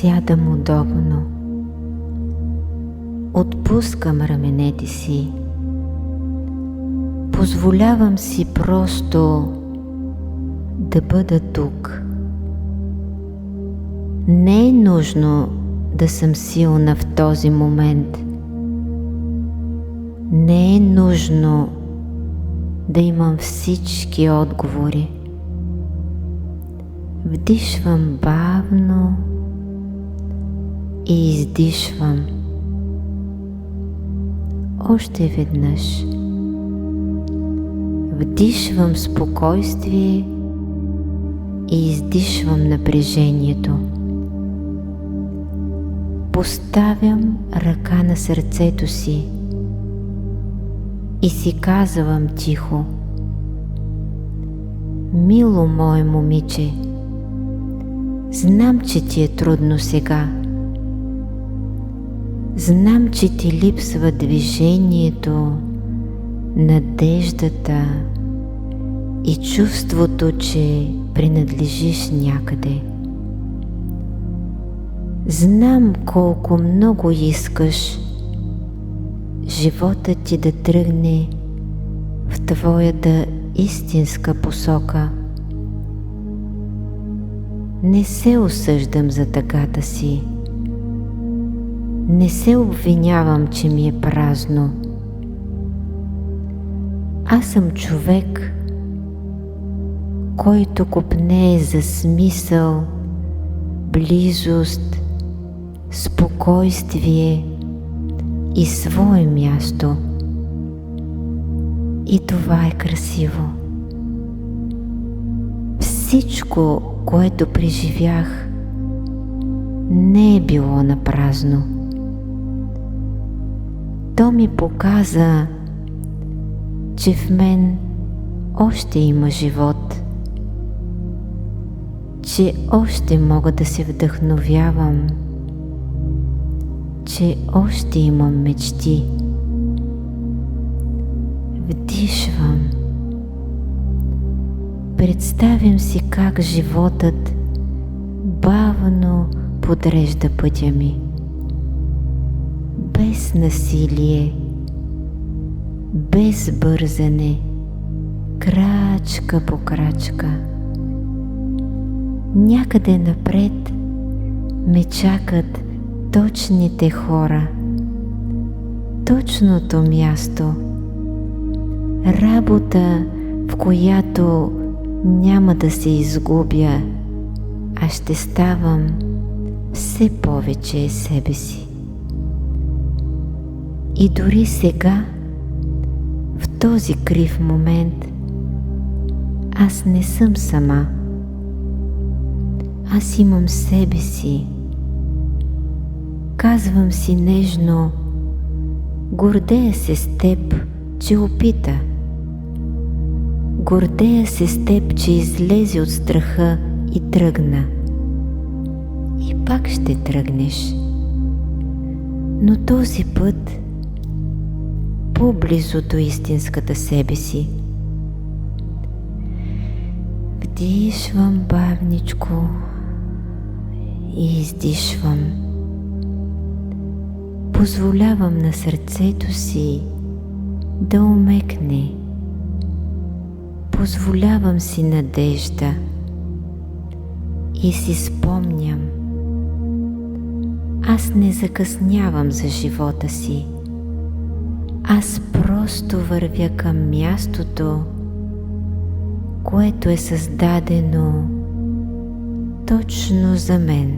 Сядам удобно. Отпускам раменете си. Позволявам си просто да бъда тук. Не е нужно да съм силна в този момент. Не е нужно да имам всички отговори. Вдишвам бавно и издишвам. Още веднъж. Вдишвам спокойствие и издишвам напрежението. Поставям ръка на сърцето си и си казвам тихо: мило мое момиче, знам, че ти е трудно сега. Знам, че ти липсва движението, надеждата и чувството, че принадлежиш някъде. Знам колко много искаш живота ти да тръгне в твоята истинска посока. Не се осъждам за тъгата си. Не се обвинявам, че ми е празно. Аз съм човек, който копнее за смисъл, близост, спокойствие и свое място. И това е красиво. Всичко, което преживях, не е било напразно. То ми показа, че в мен още има живот, че още мога да се вдъхновявам, че още имам мечти. Вдишвам. Представям си как животът бавно подрежда пътя ми. Без насилие, без бързане, крачка по крачка. Някъде напред ме чакат точните хора, точното място, работа, в която няма да се изгубя, а ще ставам все повече себе си. И дори сега, в този крив момент, аз не съм сама. Аз имам себе си. Казвам си нежно: гордея се с теб, че опита. Гордея се с теб, че излезе от страха и тръгна. И пак ще тръгнеш. Но този път по-близо до истинската себе си. Вдишвам бавничко и издишвам. Позволявам на сърцето си да омекне. Позволявам си надежда и си спомням: аз не закъснявам за живота си. Аз просто вървя към мястото, което е създадено точно за мен.